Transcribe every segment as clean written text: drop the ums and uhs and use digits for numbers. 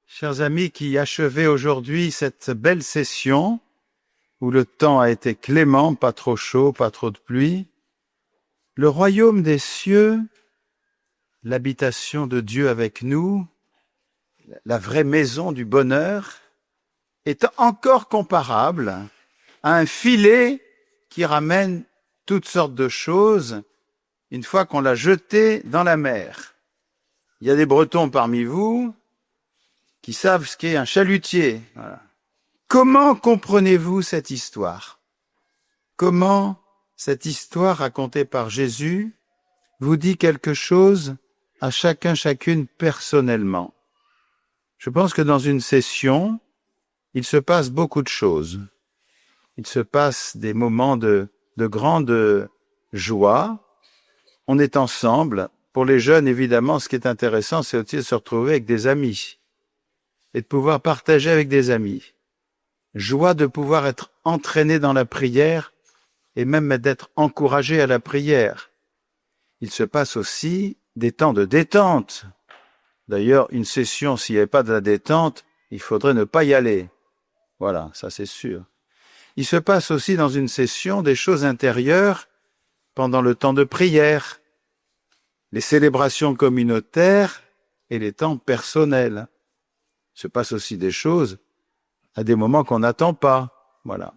Chers amis qui achevez aujourd'hui cette belle session où le temps a été clément, pas trop chaud, pas trop de pluie, le royaume des cieux, l'habitation de Dieu avec nous, la vraie maison du bonheur, est encore comparable à un filet qui ramène toutes sortes de choses une fois qu'on l'a jeté dans la mer. Il y a des Bretons parmi vous qui savent ce qu'est un chalutier. Voilà. Comment comprenez-vous cette histoire? Comment cette histoire racontée par Jésus vous dit quelque chose à chacun, chacune personnellement? Je pense que dans une session, il se passe beaucoup de choses. Il se passe des moments de grande joie. On est ensemble. Pour les jeunes, évidemment, ce qui est intéressant, c'est aussi de se retrouver avec des amis et de pouvoir partager avec des amis. Joie de pouvoir être entraîné dans la prière et même d'être encouragé à la prière. Il se passe aussi des temps de détente. D'ailleurs, une session, s'il n'y avait pas de la détente, il faudrait ne pas y aller. Voilà, ça c'est sûr. Il se passe aussi dans une session des choses intérieures pendant le temps de prière, les célébrations communautaires et les temps personnels. Il se passe aussi des choses à des moments qu'on n'attend pas. Voilà.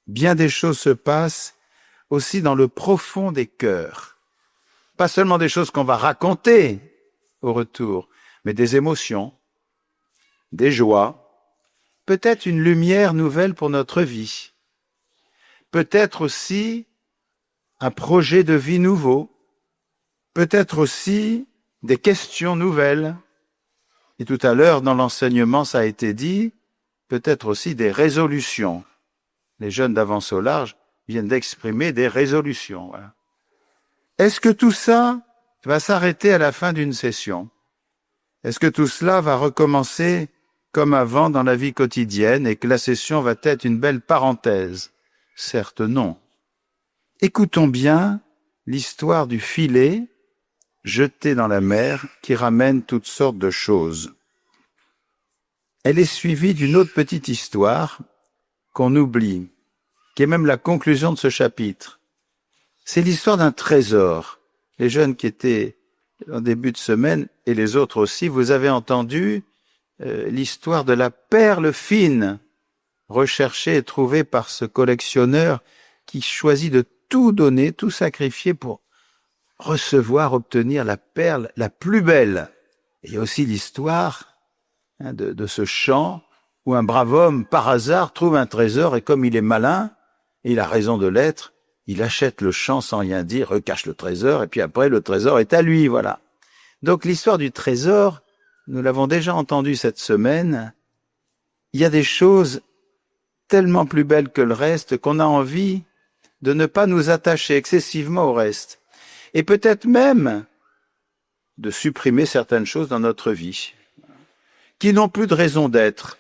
Bien des choses se passent aussi dans le profond des cœurs. Pas seulement des choses qu'on va raconter au retour, mais des émotions, des joies, peut-être une lumière nouvelle pour notre vie, peut-être aussi un projet de vie nouveau, peut-être aussi des questions nouvelles. Et tout à l'heure, dans l'enseignement, ça a été dit, peut-être aussi des résolutions. Les jeunes d'Avance au Large viennent d'exprimer des résolutions. Voilà. Est-ce que tout ça va s'arrêter à la fin d'une session? Est-ce que tout cela va recommencer comme avant dans la vie quotidienne et que la session va être une belle parenthèse? Certes non. Écoutons bien l'histoire du filet jeté dans la mer qui ramène toutes sortes de choses. Elle est suivie d'une autre petite histoire qu'on oublie, qui est même la conclusion de ce chapitre. C'est l'histoire d'un trésor. Les jeunes qui étaient en début de semaine, et les autres aussi, vous avez entendu l'histoire de la perle fine, recherchée et trouvée par ce collectionneur qui choisit de tout donner, tout sacrifier pour recevoir, obtenir la perle la plus belle. Et il y a aussi l'histoire de ce champ où un brave homme, par hasard, trouve un trésor et comme il est malin, et il a raison de l'être, il achète le champ sans rien dire, recache le trésor, et puis après, le trésor est à lui, voilà. Donc l'histoire du trésor, nous l'avons déjà entendu cette semaine, il y a des choses tellement plus belles que le reste qu'on a envie de ne pas nous attacher excessivement au reste. Et peut-être même de supprimer certaines choses dans notre vie, qui n'ont plus de raison d'être,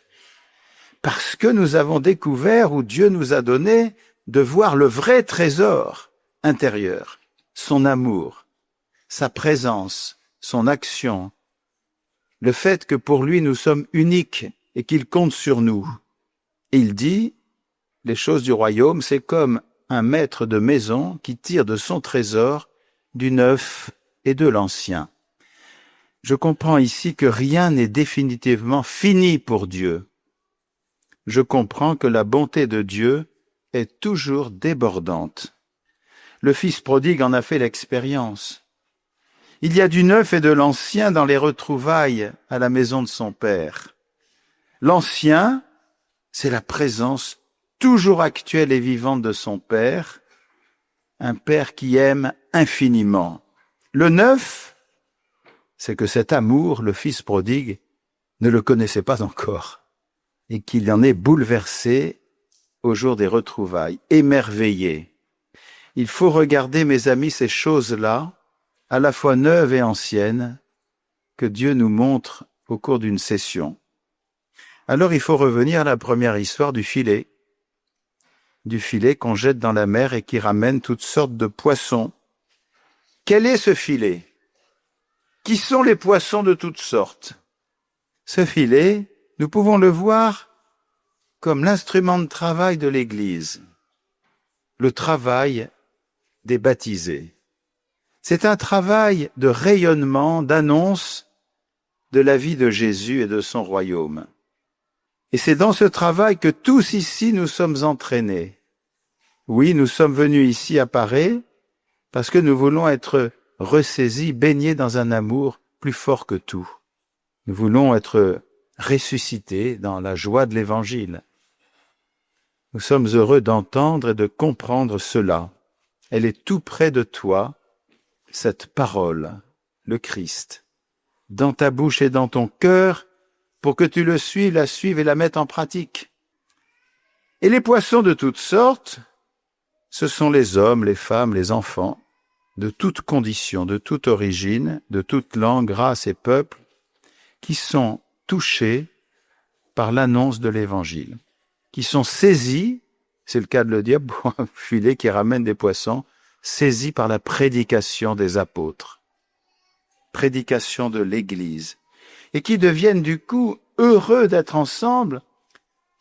parce que nous avons découvert, ou Dieu nous a donné, de voir le vrai trésor intérieur, son amour, sa présence, son action, le fait que pour lui nous sommes uniques et qu'il compte sur nous. Et il dit, les choses du royaume, c'est comme un maître de maison qui tire de son trésor du neuf et de l'ancien. Je comprends ici que rien n'est définitivement fini pour Dieu. Je comprends que la bonté de Dieu est toujours débordante. Le fils prodigue en a fait l'expérience. Il y a du neuf et de l'ancien dans les retrouvailles à la maison de son père. L'ancien, c'est la présence toujours actuelle et vivante de son père, un père qui aime infiniment. Le neuf, c'est que cet amour, le fils prodigue, ne le connaissait pas encore et qu'il en est bouleversé au jour des retrouvailles, émerveillé. Il faut regarder, mes amis, ces choses-là, à la fois neuves et anciennes, que Dieu nous montre au cours d'une session. Alors il faut revenir à la première histoire du filet qu'on jette dans la mer et qui ramène toutes sortes de poissons. Quel est ce filet? Qui sont les poissons de toutes sortes? Ce filet, nous pouvons le voir comme l'instrument de travail de l'Église, le travail des baptisés. C'est un travail de rayonnement, d'annonce de la vie de Jésus et de son royaume. Et c'est dans ce travail que tous ici nous sommes entraînés. Oui, nous sommes venus ici à Paris parce que nous voulons être ressaisis, baignés dans un amour plus fort que tout. Nous voulons être ressuscités dans la joie de l'Évangile. Nous sommes heureux d'entendre et de comprendre cela. Elle est tout près de toi, cette parole, le Christ, dans ta bouche et dans ton cœur, pour que tu le suives, la suives et la mettes en pratique. Et les poissons de toutes sortes, ce sont les hommes, les femmes, les enfants, de toutes conditions, de toute origine, de toute langue, race et peuple, qui sont touchés par l'annonce de l'Évangile, qui sont saisis, c'est le cas de le dire, pour un filet qui ramène des poissons, saisis par la prédication des apôtres, prédication de l'Église, et qui deviennent du coup heureux d'être ensemble,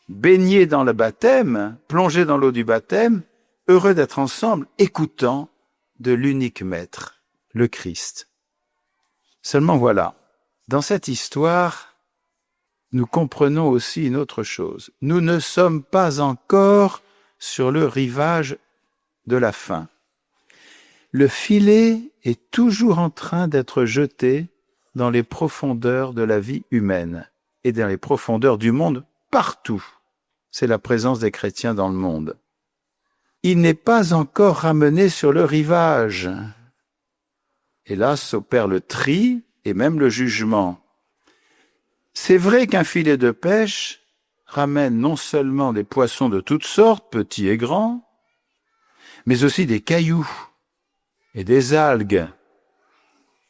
baignés dans le baptême, plongés dans l'eau du baptême, heureux d'être ensemble, écoutant de l'unique Maître, le Christ. Seulement voilà, dans cette histoire, nous comprenons aussi une autre chose. Nous ne sommes pas encore sur le rivage de la fin. Le filet est toujours en train d'être jeté dans les profondeurs de la vie humaine et dans les profondeurs du monde partout. C'est la présence des chrétiens dans le monde. Il n'est pas encore ramené sur le rivage. Et là s'opère le tri et même le jugement. C'est vrai qu'un filet de pêche ramène non seulement des poissons de toutes sortes, petits et grands, mais aussi des cailloux et des algues.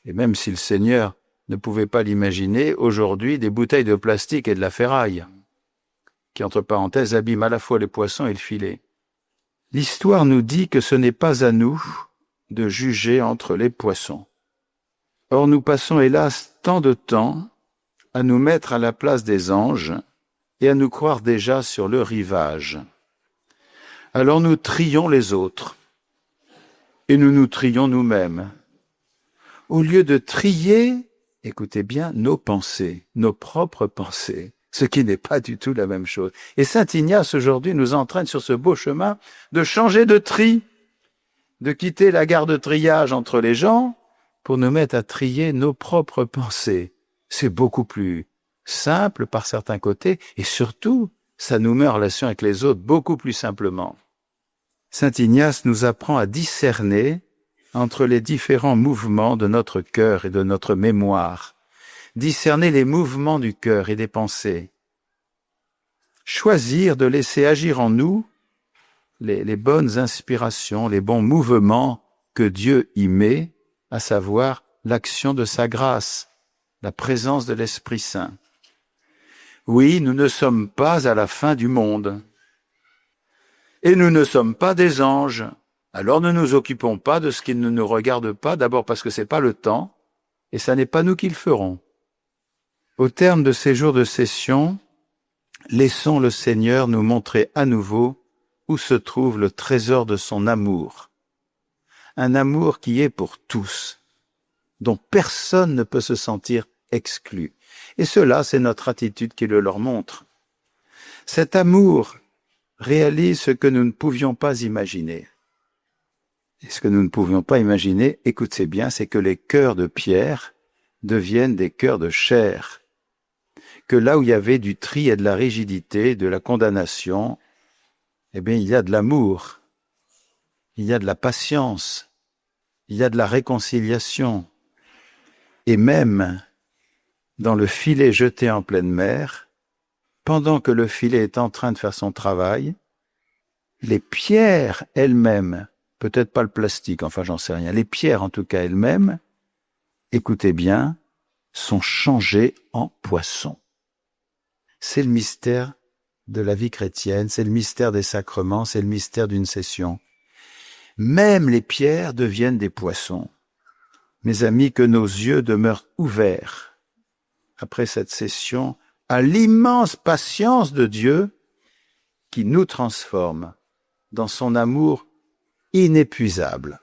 Et même si le Seigneur ne pouvait pas l'imaginer, aujourd'hui, des bouteilles de plastique et de la ferraille, qui, entre parenthèses, abîment à la fois les poissons et le filet. L'histoire nous dit que ce n'est pas à nous de juger entre les poissons. Or, nous passons hélas tant de temps à nous mettre à la place des anges et à nous croire déjà sur le rivage. Alors nous trions les autres et nous nous trions nous-mêmes. Au lieu de trier, écoutez bien, nos pensées, nos propres pensées, ce qui n'est pas du tout la même chose. Et saint Ignace aujourd'hui nous entraîne sur ce beau chemin de changer de tri, de quitter la gare de triage entre les gens pour nous mettre à trier nos propres pensées. C'est beaucoup plus simple par certains côtés et surtout, ça nous met en relation avec les autres beaucoup plus simplement. Saint Ignace nous apprend à discerner entre les différents mouvements de notre cœur et de notre mémoire, discerner les mouvements du cœur et des pensées, choisir de laisser agir en nous les bonnes inspirations, les bons mouvements que Dieu y met, à savoir l'action de sa grâce, la présence de l'Esprit Saint. Oui, nous ne sommes pas à la fin du monde. Et nous ne sommes pas des anges. Alors ne nous occupons pas de ce qui ne nous regarde pas, d'abord parce que c'est pas le temps, et ça n'est pas nous qui le ferons. Au terme de ces jours de session, laissons le Seigneur nous montrer à nouveau où se trouve le trésor de son amour. Un amour qui est pour tous, dont personne ne peut se sentir exclu. Et cela, c'est notre attitude qui le leur montre. Cet amour réalise ce que nous ne pouvions pas imaginer. Et ce que nous ne pouvions pas imaginer, écoutez bien, c'est que les cœurs de pierre deviennent des cœurs de chair. Que là où il y avait du tri et de la rigidité, de la condamnation, eh bien, il y a de l'amour, il y a de la patience, il y a de la réconciliation. Et même dans le filet jeté en pleine mer, pendant que le filet est en train de faire son travail, les pierres elles-mêmes, peut-être pas le plastique, enfin j'en sais rien, les pierres en tout cas elles-mêmes, écoutez bien, sont changées en poissons. C'est le mystère de la vie chrétienne, c'est le mystère des sacrements, c'est le mystère d'une session. Même les pierres deviennent des poissons. Mes amis, que nos yeux demeurent ouverts après cette session, à l'immense patience de Dieu qui nous transforme dans son amour inépuisable.